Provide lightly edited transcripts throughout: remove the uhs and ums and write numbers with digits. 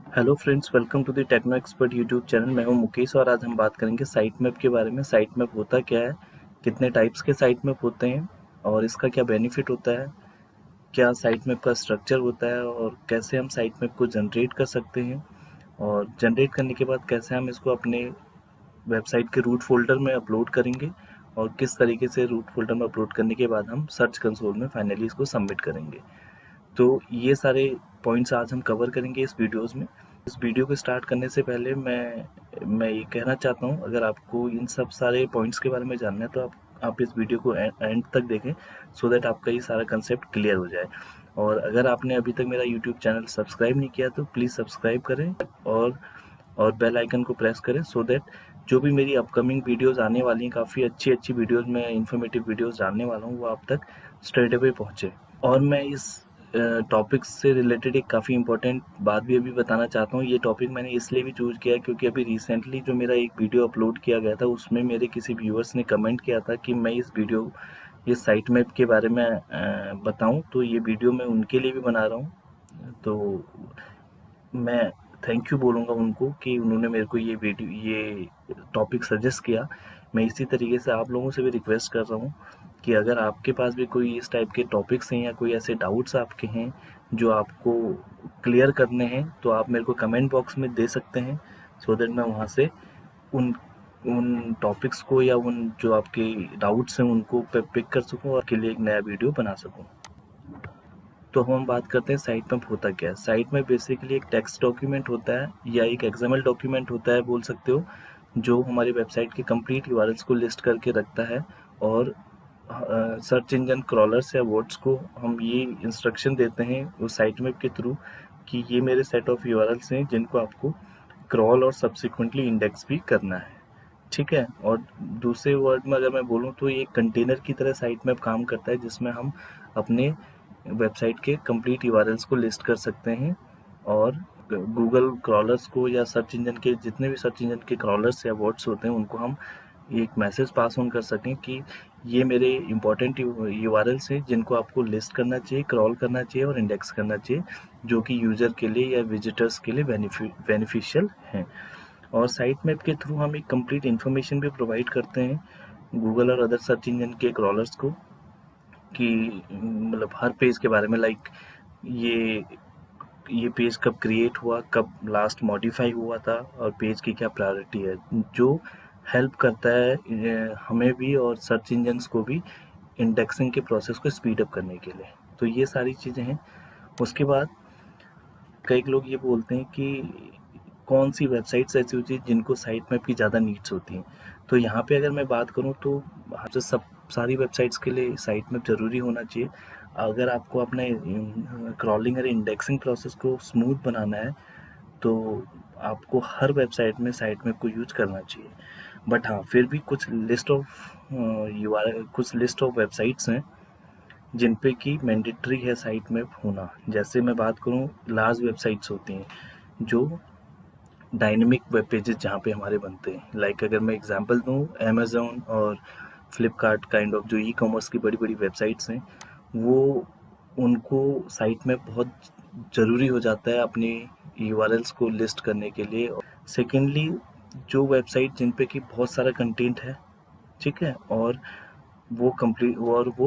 Hello friends, welcome to the Techno Expert YouTube channel. मैं हूं मुकेश और आज हम बात करेंगे साइट मैप के बारे में। साइट मैप होता क्या है, कितने टाइप्स के साइट मैप होते हैं और इसका क्या बेनिफिट होता है, क्या साइट मैप का स्ट्रक्चर होता है और कैसे हम साइट मैप को जनरेट कर सकते हैं और जनरेट करने के बाद कैसे हम इसको अपने वेबसाइट के रूट फ़ोल्डर में अपलोड करेंगे और किस तरीके से रूट फ़ोल्डर में अपलोड करने के बाद हम सर्च कंसोल में फाइनली इसको सबमिट करेंगे। तो ये सारे पॉइंट्स आज हम कवर करेंगे इस वीडियोज़ में। इस वीडियो को स्टार्ट करने से पहले मैं ये कहना चाहता हूँ, अगर आपको इन सब सारे पॉइंट्स के बारे में जानना है तो आप इस वीडियो को एंड तक देखें, सो दैट आपका ये सारा कंसेप्ट क्लियर हो जाए। और अगर आपने अभी तक मेरा यूट्यूब चैनल सब्सक्राइब नहीं किया तो प्लीज़ सब्सक्राइब करें और बेल आइकन को प्रेस करें, सो दैट जो भी मेरी अपकमिंग वीडियोज़ आने वाली हैं, काफ़ी अच्छी वीडियोज़, मैं इन्फॉर्मेटिव वीडियोज़ डालने वाला हूँ, वो आप तक स्ट्रेट अवे पहुँचे। और मैं इस टॉपिक से रिलेटेड एक काफ़ी इम्पोर्टेंट बात भी अभी बताना चाहता हूँ। ये टॉपिक मैंने इसलिए भी चूज़ किया है क्योंकि अभी रिसेंटली जो मेरा एक वीडियो अपलोड किया गया था, उसमें मेरे किसी व्यूअर्स ने कमेंट किया था कि मैं ये साइट मैप के बारे में बताऊँ, तो ये वीडियो मैं उनके लिए भी बना रहा हूँ। तो मैं थैंक यू बोलूँगा उनको कि उन्होंने मेरे को ये टॉपिक सजेस्ट किया। मैं इसी तरीके से आप लोगों से भी रिक्वेस्ट कर रहा हूँ कि अगर आपके पास भी कोई इस टाइप के टॉपिक्स हैं या कोई ऐसे डाउट्स आपके हैं जो आपको क्लियर करने हैं, तो आप मेरे को कमेंट बॉक्स में दे सकते हैं, सो दैट मैं वहाँ से उन उन टॉपिक्स को या उन जो आपके डाउट्स हैं उनको पिक कर सकूँ और आपके लिए एक नया वीडियो बना सकूँ। तो हम बात करते हैं साइट मैप होता क्या है। साइट मैप बेसिकली एक टेक्स्ट डॉक्यूमेंट होता है या एक एक्सएमएल डॉक्यूमेंट होता है, बोल सकते हो, जो हमारी वेबसाइट के कंप्लीट यूआरएल्स को लिस्ट करके रखता है। और सर्च इंजन क्रॉलर्स या बोट्स को हम ये इंस्ट्रक्शन देते हैं उस साइट मैप के थ्रू कि ये मेरे सेट ऑफ यूआरएल्स हैं जिनको आपको क्रॉल और सब्सिक्वेंटली इंडेक्स भी करना है। ठीक है। और दूसरे वर्ड में अगर मैं बोलूँ तो ये कंटेनर की तरह साइट मैप काम करता है, जिसमें हम अपने वेबसाइट के कंप्लीट यूआरएल्स को लिस्ट कर सकते हैं और गूगल क्रॉलर्स को या सर्च इंजन के जितने भी सर्च इंजन के क्रॉलर्स या बॉट्स होते हैं उनको हम एक मैसेज पास ऑन कर सकें कि ये मेरे इंपॉर्टेंट यूआरएल्स हैं जिनको आपको लिस्ट करना चाहिए, क्रॉल करना चाहिए और इंडेक्स करना चाहिए, जो कि यूज़र के लिए या विजिटर्स के लिए बेनिफिशियल हैं। और साइट मैप के थ्रू हम एक कंप्लीट इन्फॉर्मेशन भी प्रोवाइड करते हैं गूगल और अदर सर्च इंजन के क्रॉलर्स को कि मतलब हर पेज के बारे में, लाइक ये ये पेज कब क्रिएट हुआ, कब लास्ट मॉडिफाई हुआ था और पेज की क्या प्रायोरिटी है, जो हेल्प करता है हमें भी और सर्च इंजन्स को भी इंडेक्सिंग के प्रोसेस को स्पीड अप करने के लिए। तो ये सारी चीज़ें हैं। उसके बाद कई लोग ये बोलते हैं कि कौन सी वेबसाइट्स ऐसी होती हैं जिनको साइट मैप की ज़्यादा नीड्स होती हैं। तो यहाँ पे अगर मैं बात करूँ तो जो सब सारी वेबसाइट्स के लिए साइट मैप ज़रूरी होना चाहिए। अगर आपको अपने क्रॉलिंग और इंडेक्सिंग प्रोसेस को स्मूथ बनाना है तो आपको हर वेबसाइट में साइट मैप को यूज करना चाहिए। बट हाँ, फिर भी कुछ लिस्ट ऑफ वेबसाइट्स हैं जिन पे कि मैंडेटरी है साइट मैप होना। जैसे मैं बात करूँ, लार्ज वेबसाइट्स होती हैं जो डायनेमिक वेब पेजेस जहाँ पे हमारे बनते हैं। लाइक अगर मैं एग्जांपल दूँ, अमेज़न और फ्लिपकार्ट काइंड ऑफ जो ई कॉमर्स की बड़ी बड़ी वेबसाइट्स हैं, वो उनको साइट मैप बहुत ज़रूरी हो जाता है अपनी यूआरएल्स को लिस्ट करने के लिए। सेकेंडली, जो वेबसाइट जिन पे कि बहुत सारा कंटेंट है, ठीक है, और वो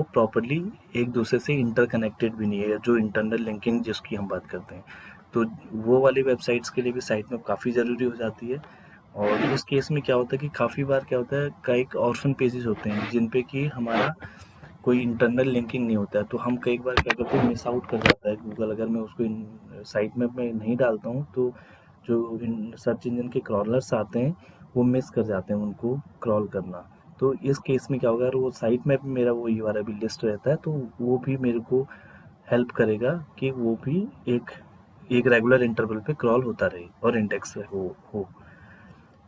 प्रॉपर्ली एक दूसरे से इंटरकनेक्टेड भी नहीं है, जो इंटरनल लिंकिंग जिसकी हम बात करते हैं, तो वो वाली वेबसाइट्स के लिए भी साइट मैप काफ़ी ज़रूरी हो जाती है। और उस केस में क्या होता है कि काफ़ी बार क्या होता है, कई ऑर्फन पेजेस होते हैं जिन पे कि हमारा कोई इंटरनल लिंकिंग नहीं होता है, तो हम कई बार क्या करते हैं, मिस आउट कर जाता है गूगल। अगर मैं उसको साइट मैप में नहीं डालता हूँ तो जो सर्च इंजन के क्रॉलर्स आते हैं वो मिस कर जाते हैं उनको क्रॉल करना। तो इस केस में क्या होगा, अगर वो साइट मैप में मेरा वो यूआरएल भी लिस्ट रहता है तो वो भी मेरे को हेल्प करेगा कि वो भी एक एक रेगुलर इंटरवल पे क्रॉल होता रहे और इंडेक्स हो।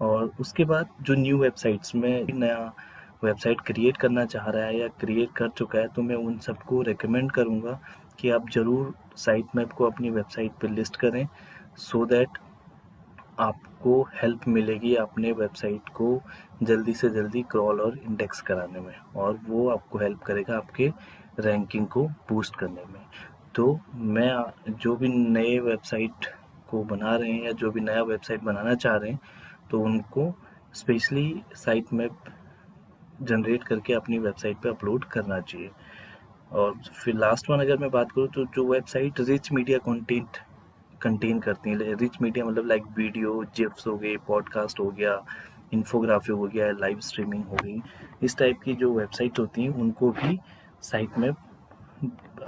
और उसके बाद जो न्यू वेबसाइट्स में नया वेबसाइट क्रिएट करना चाह रहा है या क्रिएट कर चुका है, तो मैं उन सबको रेकमेंड करूँगा कि आप ज़रूर साइट मैप को अपनी वेबसाइट पे लिस्ट करें, सो दैट आपको हेल्प मिलेगी अपने वेबसाइट को जल्दी से जल्दी क्रॉल और इंडेक्स कराने में, और वो आपको हेल्प करेगा आपके रैंकिंग को बूस्ट करने में। तो मैं जो भी नए वेबसाइट को बना रहे हैं या जो भी नया वेबसाइट बनाना चाह रहे हैं, तो उनको स्पेशली साइट मैप जनरेट करके अपनी वेबसाइट पे अपलोड करना चाहिए। और फिर लास्ट वन अगर मैं बात करूँ तो जो website rich media content contain करती हैं, रिच मीडिया मतलब लाइक वीडियो, जिफ्स हो गए, पॉडकास्ट हो गया, इन्फोग्राफी हो गया, लाइव स्ट्रीमिंग हो गई, इस टाइप की जो वेबसाइट होती हैं उनको भी साइट मैप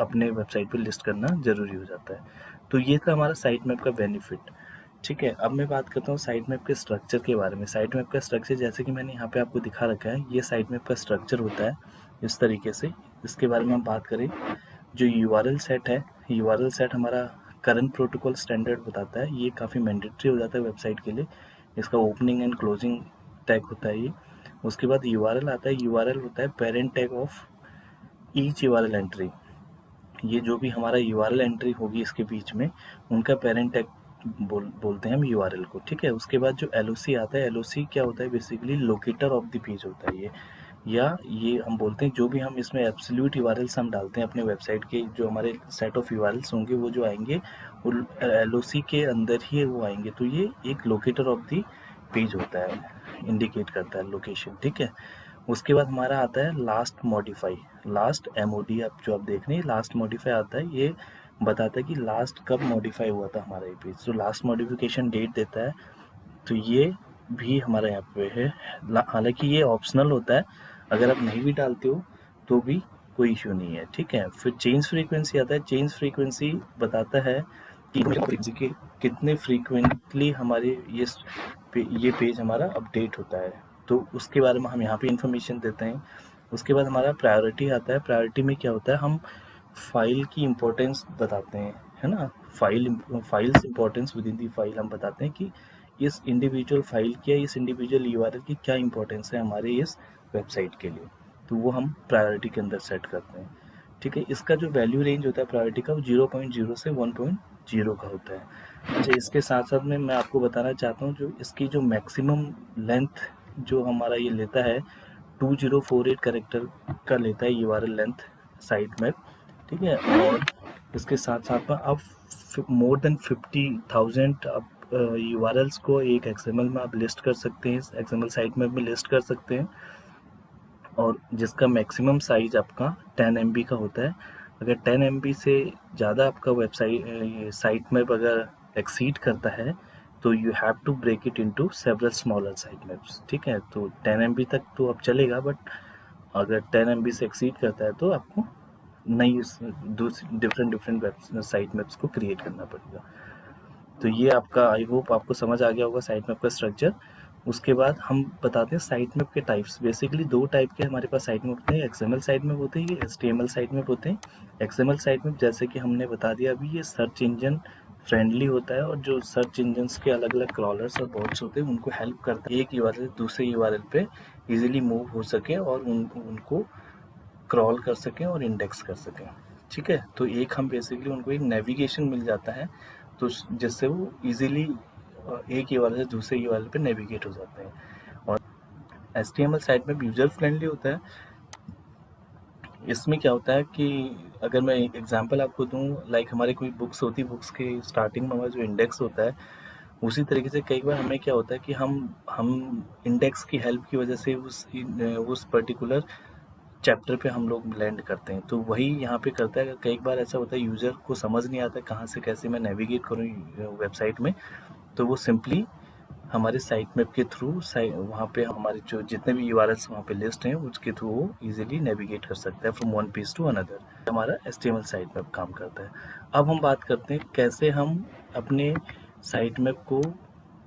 अपने वेबसाइट पे लिस्ट करना ज़रूरी हो जाता है। तो ये था हमारा साइट मैप का बेनिफिट। ठीक है, अब मैं बात करता हूँ साइट मैप के स्ट्रक्चर के बारे में। साइट मैप का स्ट्रक्चर जैसे कि मैंने यहाँ पे आपको दिखा रखा है, ये साइट मैप का स्ट्रक्चर होता है इस तरीके से। इसके बारे में हम बात करें, जो यूआरएल सेट है, यूआरएल सेट हमारा करंट प्रोटोकॉल स्टैंडर्ड बताता है। ये काफ़ी मैंडेटरी हो जाता है वेबसाइट के लिए। इसका ओपनिंग एंड क्लोजिंग टैग होता है ये। उसके बाद यूआरएल आता है, यूआरएल होता है parent tag of each URL entry. ये जो भी हमारा यूआरएल एंट्री होगी इसके बीच में, उनका पेरेंट टैग बोलते हैं हम यूआरएल को। ठीक है, उसके बाद जो एलओसी आता है, एलओसी क्या होता है, basically locator of the page होता है ये, या ये हम बोलते हैं जो भी हम इसमें एब्सोल्यूट यूआरएल्स हम डालते हैं अपने वेबसाइट के, जो हमारे सेट ऑफ यूआरएल्स होंगे वो जो आएंगे वो एलओसी के अंदर ही वो आएंगे। तो ये एक लोकेटर ऑफ द पेज होता है, इंडिकेट करता है लोकेशन। ठीक है, उसके बाद हमारा आता है लास्ट मॉडिफाई, लास्ट एमओडी। आप जो आप देख रहे हैं लास्ट मॉडिफाई आता है, ये बताता है कि लास्ट कब मॉडिफाई हुआ था हमारा ये पेज, तो लास्ट मॉडिफिकेशन डेट देता है। तो ये भी हमारे यहाँ पे है, हालांकि ये ऑप्शनल होता है, अगर आप नहीं भी डालते हो तो भी कोई इश्यू नहीं है। ठीक है, फिर चेंज फ्रीक्वेंसी आता है। चेंज फ्रीक्वेंसी बताता है कि कितने फ्रीक्वेंटली हमारे ये पेज हमारा अपडेट होता है, तो उसके बारे में हम यहाँ पे इंफॉर्मेशन देते हैं। उसके बाद हमारा प्रायोरिटी आता है। प्रायोरिटी में क्या होता है, हम फाइल की इम्पोर्टेंस बताते हैं, है ना, files importance with in the file हम बताते हैं कि इस इंडिविजुअल फाइल की या इस इंडिविजुअल यूआरएल की क्या इंपॉर्टेंस है हमारे इस वेबसाइट के लिए, तो वो हम प्रायोरिटी के अंदर सेट करते हैं। ठीक है, इसका जो वैल्यू रेंज होता है प्रायोरिटी का, वो 0.0 से 1.0 का होता है। अच्छा, इसके साथ साथ में मैं आपको बताना चाहता हूँ जो इसकी जो मैक्सिमम लेंथ जो हमारा ये लेता है 2048 कैरेक्टर का लेता है यूआरएल लेंथ साइट मैप। ठीक है, और इसके साथ साथ में आप मोर देन 50,000 आप यूआरएल्स को एक एक्सएमएल में आप लिस्ट कर सकते हैं, एक्सएमएल साइट मैप में लिस्ट कर सकते हैं, और जिसका मैक्सिमम साइज आपका 10 MB का होता है। अगर 10 MB से ज़्यादा आपका वेबसाइट साइट मैप अगर एक्सीड करता है तो you have to break it into several smaller site maps. ठीक है, तो 10 MB तक तो अब चलेगा, बट अगर 10 MB से एक्सीड करता है तो आपको नई डिफरेंट साइट मैप्स को क्रिएट करना पड़ेगा। तो ये आपका, आई होप आपको समझ आ गया होगा साइट मैप का स्ट्रक्चर। उसके बाद हम बताते हैं साइट मैप के टाइप्स। बेसिकली 2 टाइप के हमारे पास साइट मैप होते हैं, एक्सएमएल साइट मैप होते हैं, एचटीएमएल साइट मैप होते हैं। एक्सएमएल साइट मैप जैसे कि हमने बता दिया अभी, ये सर्च इंजन फ्रेंडली होता है, और जो सर्च इंजन्स के अलग अलग क्रॉलर्स और बॉट्स होते हैं उनको हेल्प करता है एक यूआरएल दूसरे यूआरएल पे इजीली मूव हो सके और उनको क्रॉल कर सकें और इंडेक्स कर सकें। ठीक है, तो एक हम बेसिकली उनको एक नेविगेशन मिल जाता है, तो जिससे वो इजीली एक यूआरएल से दूसरे यूआरएल पे नेविगेट हो जाते हैं। और एचटीएमएल साइट में यूजर फ्रेंडली होता है। इसमें क्या होता है कि अगर मैं एक एग्जांपल आपको दूं, लाइक हमारी कोई बुक्स होती है, बुक्स के स्टार्टिंग में हमारा जो इंडेक्स होता है, उसी तरीके से कई बार हमें क्या होता है कि हम इंडेक्स की हेल्प की वजह से उस पर्टिकुलर चैप्टर पे हम लोग लैंड करते हैं। तो वही यहाँ पे करता है, कई बार ऐसा होता है यूज़र को समझ नहीं आता कहाँ से कैसे मैं नेविगेट करूँ वेबसाइट में, तो वो सिंपली हमारे साइट मैप के थ्रू वहाँ पे हमारे जो जितने भी यूआरएल्स वहाँ पे लिस्ट हैं उसके थ्रू वो इजीली नेविगेट कर सकता है from one page to another. हमारा एचटीएमएल साइट मैप काम करता है। अब हम बात करते हैं कैसे हम अपने साइट मैप को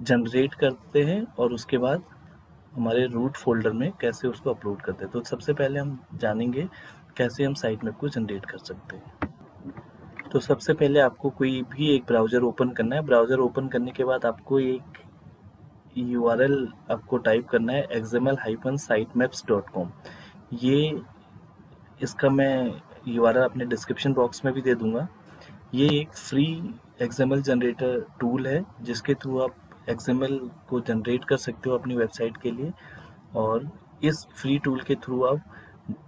जनरेट करते हैं और उसके बाद हमारे रूट फोल्डर में कैसे उसको अपलोड करते हैं। तो सबसे पहले हम जानेंगे कैसे हम साइट मैप को जनरेट कर सकते हैं। तो सबसे पहले आपको कोई भी एक ब्राउज़र ओपन करना है। ब्राउज़र ओपन करने के बाद आपको एक यूआरएल आपको टाइप करना है xml-sitemaps.com। ये इसका मैं यूआरएल अपने डिस्क्रिप्शन बॉक्स में भी दे दूंगा। ये एक फ्री XML जनरेटर टूल है जिसके थ्रू आप XML को जनरेट कर सकते हो अपनी वेबसाइट के लिए, और इस फ्री टूल के थ्रू आप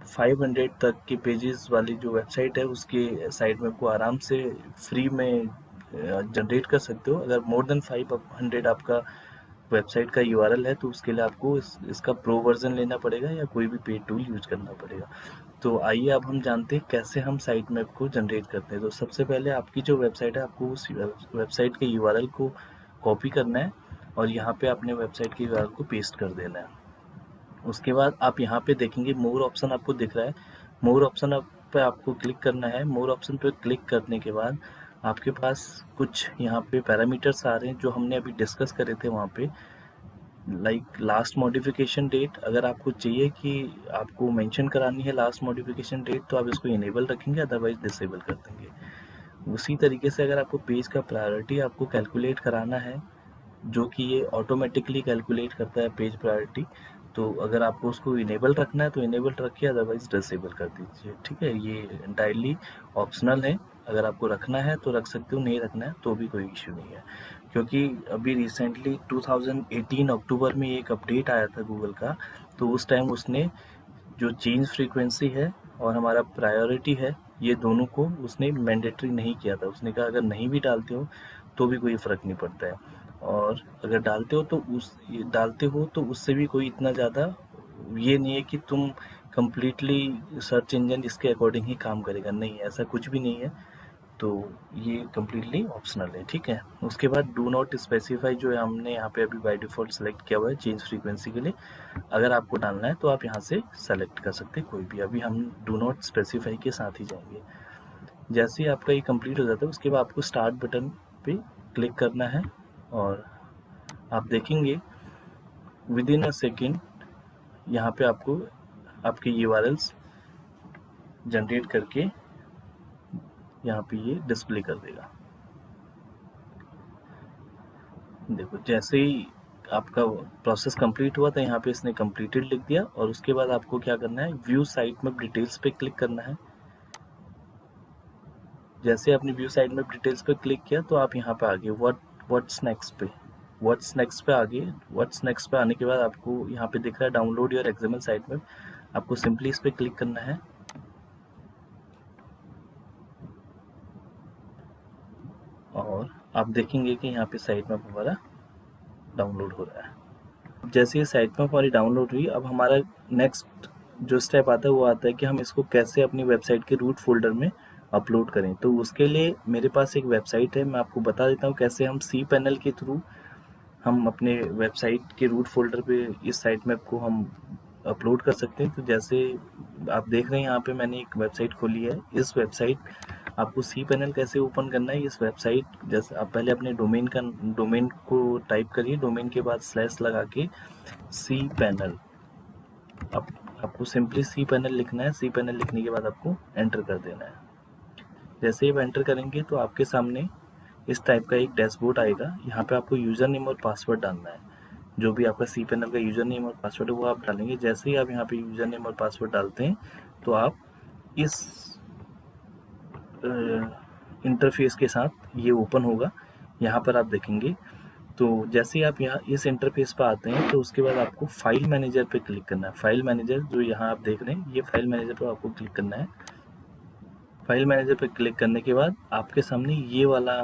500 तक के पेजेस वाली जो वेबसाइट है उसके साइट में को आराम से फ्री में जनरेट कर सकते हो। अगर मोर देन 500 आपका वेबसाइट का यूआरएल है तो उसके लिए आपको इसका प्रो वर्जन लेना पड़ेगा या कोई भी पेड टूल यूज करना पड़ेगा। तो आइए अब हम जानते हैं कैसे हम साइट मैप को जनरेट करते हैं। तो सबसे पहले आपकी जो वेबसाइट है, आपको उस वेबसाइट के यूआरएल को कॉपी करना है और यहाँ पे अपने वेबसाइट के यूआरएल को पेस्ट कर देना है। उसके बाद आप यहाँ पे देखेंगे मोर ऑप्शन आपको दिख रहा है। मोर ऑप्शन पे आपको क्लिक करना है। मोर ऑप्शन पे क्लिक करने के बाद आपके पास कुछ यहाँ पे पैरामीटर्स आ रहे हैं जो हमने अभी डिस्कस करे थे वहाँ पे, लाइक लास्ट मॉडिफिकेशन डेट। अगर आपको चाहिए कि आपको मेंशन करानी है लास्ट मॉडिफिकेशन डेट तो आप इसको इनेबल रखेंगे, अदरवाइज डिसेबल कर देंगे। उसी तरीके से अगर आपको पेज का प्रायोरिटी आपको कैलकुलेट कराना है, जो कि ये ऑटोमेटिकली कैलकुलेट करता है पेज प्रायोरिटी, तो अगर आपको उसको इनेबल रखना है तो इनेबल रखिए, अदरवाइज डिसेबल कर दीजिए। ठीक है, ये एंटायरली ऑप्शनल है। अगर आपको रखना है तो रख सकते हो, नहीं रखना है तो भी कोई इश्यू नहीं है। क्योंकि अभी रिसेंटली 2018 अक्टूबर में एक अपडेट आया था गूगल का, तो उस टाइम उसने जो चेंज फ्रीक्वेंसी है और हमारा प्रायोरिटी है, ये दोनों को उसने मैंडेटरी नहीं किया था। उसने कहा अगर नहीं भी डालते हो तो भी कोई फ़र्क नहीं पड़ता है, और अगर डालते हो तो उससे भी कोई इतना ज़्यादा ये नहीं है कि तुम कम्प्लीटली सर्च इंजन इसके अकॉर्डिंग ही काम करेगा, नहीं, ऐसा कुछ भी नहीं है। तो ये कम्प्लीटली ऑप्शनल है। ठीक है, उसके बाद डू नॉट स्पेसिफाई जो है हमने यहाँ पे अभी बाय डिफ़ॉल्ट सेलेक्ट किया हुआ है चेंज फ्रीक्वेंसी के लिए। अगर आपको डालना है तो आप यहाँ से सेलेक्ट कर सकते हैं कोई भी। अभी हम डू नॉट स्पेसिफाई के साथ ही जाएंगे। जैसे ही आपका ये कंप्लीट हो जाता है उसके बाद आपको स्टार्ट बटन पे क्लिक करना है और आप देखेंगे विद इन अ सेकेंड यहाँ पे आपको आपके यूआरएल्स जनरेट करके यहाँ पे ये डिस्प्ले कर देगा। देखो, जैसे ही आपका प्रोसेस कंप्लीट हुआ था यहाँ पे इसने कंप्लीटेड लिख दिया, और उसके बाद आपको क्या करना है, व्यू साइट मैप डिटेल्स पे क्लिक करना है। जैसे आपने व्यू साइट मैप डिटेल्स पे क्लिक किया तो आप यहाँ पे आगे व्हाट्स नेक्स्ट पे आगे व्हाट्स नेक्स्ट पे आने के बाद आपको यहाँ पे दिख रहा है download your XML site map. आपको सिंपली इस पे क्लिक करना है और आप देखेंगे कि यहाँ पे साइट मैप हमारा डाउनलोड हो रहा है। जैसे ये साइट मैप हमारी डाउनलोड हुई, अब हमारा नेक्स्ट जो स्टेप आता है वो आता है कि हम इसको कैसे अपनी वेबसाइट के रूट फोल्डर में अपलोड करें। तो उसके लिए मेरे पास एक वेबसाइट है, मैं आपको बता देता हूँ कैसे हम cPanel के थ्रू हम अपने वेबसाइट के रूट फोल्डर पे इस साइट मैप को हम अपलोड कर सकते हैं। तो जैसे आप देख रहे हैं यहाँ पे मैंने एक वेबसाइट खोली है। इस वेबसाइट आपको cPanel कैसे ओपन करना है, इस वेबसाइट जैसे आप पहले अपने डोमेन को टाइप करिए, डोमेन के बाद स्लैश लगा के cPanel, आपको सिंपली cPanel लिखना है। cPanel लिखने के बाद आपको एंटर कर देना है। जैसे ही आप एंटर करेंगे तो आपके सामने इस टाइप का एक डैशबोर्ड आएगा। यहाँ पे आपको यूज़र नेम और पासवर्ड डालना है। जो भी आपका cPanel का यूज़र नेम और पासवर्ड है वो आप डालेंगे। जैसे ही आप यहाँ पे यूज़र नेम और पासवर्ड डालते हैं तो आप इस इंटरफेस के साथ ये ओपन होगा। यहाँ पर आप देखेंगे, तो जैसे ही आप यहाँ इस इंटरफेस पर आते हैं तो उसके बाद आपको फाइल मैनेजर पे क्लिक करना है। फाइल मैनेजर जो यहाँ आप देख रहे हैं, ये फाइल मैनेजर पर आपको क्लिक करना है। फाइल मैनेजर पे क्लिक करने के बाद आपके सामने ये वाला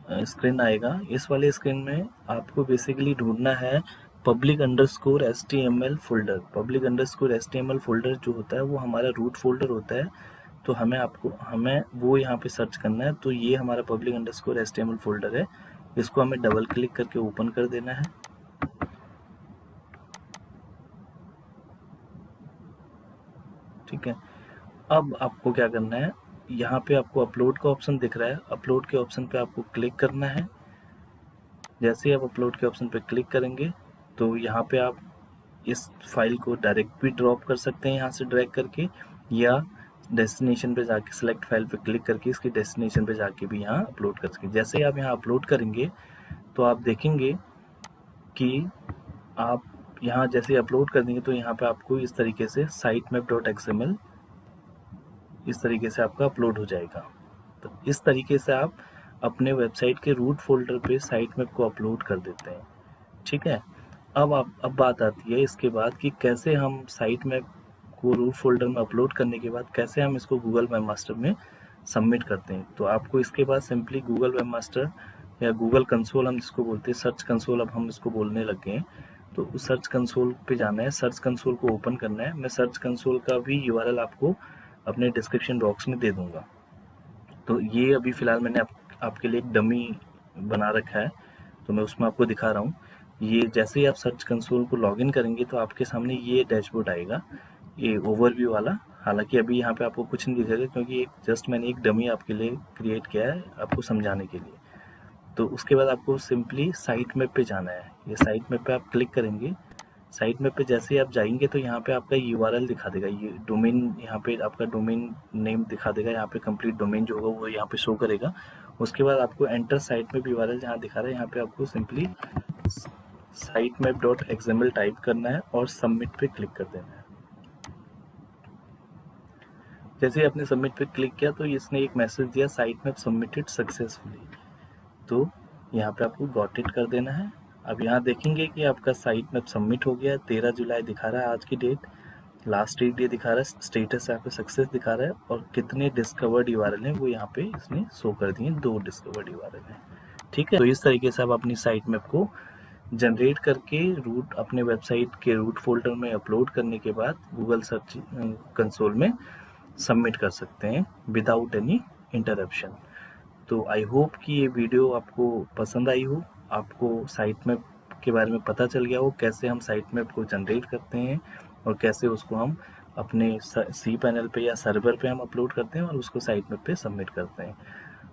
स्क्रीन आएगा। इस वाले स्क्रीन में आपको बेसिकली ढूंढना है public_html फोल्डर। public_html फोल्डर जो होता है वो हमारा रूट फोल्डर होता है। तो हमें वो यहाँ पे सर्च करना है। तो ये हमारा public_html फोल्डर है, इसको हमें डबल क्लिक करके ओपन कर देना है। ठीक है, अब आपको क्या करना है, यहाँ पे आपको अपलोड का ऑप्शन दिख रहा है, अपलोड के ऑप्शन पे आपको क्लिक करना है। जैसे ही आप अपलोड के ऑप्शन पे क्लिक करेंगे तो यहाँ पे आप इस फाइल को डायरेक्ट भी ड्रॉप कर सकते हैं यहाँ से ड्रैग करके, या डेस्टिनेशन पे जाके सेलेक्ट फाइल पे क्लिक करके इसकी डेस्टिनेशन पे जाके भी यहाँ अपलोड कर सकते हैं। जैसे ही आप यहाँ अपलोड करेंगे तो आप देखेंगे कि आप यहाँ जैसे अपलोड कर देंगे तो यहाँ पे आपको इस तरीके से sitemap.xml इस तरीके से आपका अपलोड हो जाएगा। तो इस तरीके से आप अपने वेबसाइट के रूट फोल्डर पे साइट मैप को अपलोड कर देते हैं। ठीक है, अब बात आती है इसके बाद कि कैसे हम साइट मैप को रूट फोल्डर में अपलोड करने के बाद कैसे हम इसको गूगल मैप मास्टर में सबमिट करते हैं। तो आपको इसके बाद सिंपली गूगल वेब मास्टर या गूगल कंसोल हम जिसको बोलते हैं, सर्च कंसोल अब हम इसको बोलने लग गए हैं, तो उस सर्च कंसोल पे जाना है, सर्च कंसोल को ओपन करना है। मैं सर्च कंसोल का भी यूआरएल आपको अपने डिस्क्रिप्शन बॉक्स में दे दूंगा। तो ये अभी फ़िलहाल मैंने आपके लिए एक डमी बना रखा है, तो मैं उसमें आपको दिखा रहा हूँ। ये जैसे ही आप सर्च कंसोल को लॉगिन करेंगे तो आपके सामने ये डैशबोर्ड आएगा, ये ओवरव्यू वाला। हालांकि अभी यहाँ पे आपको कुछ नहीं दिखेगा क्योंकि जस्ट मैंने एक डमी आपके लिए क्रिएट किया है आपको समझाने के लिए। तो उसके बाद आपको सिंपली साइट मैप पे जाना है। ये साइट मैप पे आप क्लिक करेंगे, साइट मैप पे जैसे ही आप जाएंगे तो यहाँ पे आपका यूआरएल दिखा देगा, ये डोमेन, यहाँ पे आपका डोमेन नेम दिखा देगा, यहाँ पे कंप्लीट डोमेन जो होगा वो यहाँ पे शो करेगा। उसके बाद आपको एंटर साइट मैप यूआरएल जहाँ दिखा रहा है, यहाँ पे आपको सिंपली sitemaps.xml टाइप करना है और सबमिट पे क्लिक कर देना है। जैसे ही आपने सबमिट पे क्लिक किया तो इसने एक मैसेज दिया, साइट मैप सबमिटेड सक्सेसफुली। तो यहाँ पे आपको गॉट इट कर देना है। अब यहाँ देखेंगे कि आपका साइट मैप सबमिट हो गया है, 13 जुलाई दिखा रहा है आज की डेट, लास्ट डेट ये दिखा रहा है, स्टेटस यहाँ पे सक्सेस दिखा रहा है, और कितने डिस्कवर्ड यूआरएल हैं वो यहाँ पे इसने शो कर दिए, 2 डिस्कवर्ड यूआरएल हैं। ठीक है, तो इस तरीके से आप अपनी साइट मैप को जनरेट करके रूट अपने वेबसाइट के रूट फोल्डर में अपलोड करने के बाद गूगल सर्च कंसोल में सबमिट कर सकते हैं विदाउट एनी इंटरप्शन। तो आई होप कि ये वीडियो आपको पसंद आई हो, आपको साइट मैप के बारे में पता चल गया हो, कैसे हम साइट मैप को जनरेट करते हैं और कैसे उसको हम अपने सी पैनल पे या सर्वर पे हम अपलोड करते हैं और उसको साइट मैप पे सबमिट करते हैं।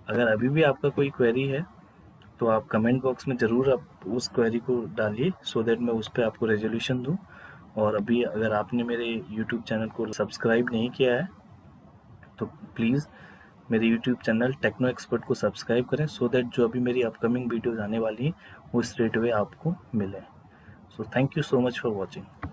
अगर अभी भी आपका कोई क्वेरी है तो आप कमेंट बॉक्स में ज़रूर आप उस क्वेरी को डालिए, सो दैट मैं उस पर आपको रेजोल्यूशन दूँ। और अभी अगर आपने मेरे यूट्यूब चैनल को सब्सक्राइब नहीं किया है तो प्लीज़ मेरे यूट्यूब चैनल टेक्नो एक्सपर्ट को सब्सक्राइब करें, सो दैट जो अभी मेरी अपकमिंग वीडियोज़ आने वाली हैं वो स्ट्रेट अवे आपको मिले। So thank you so much for watching.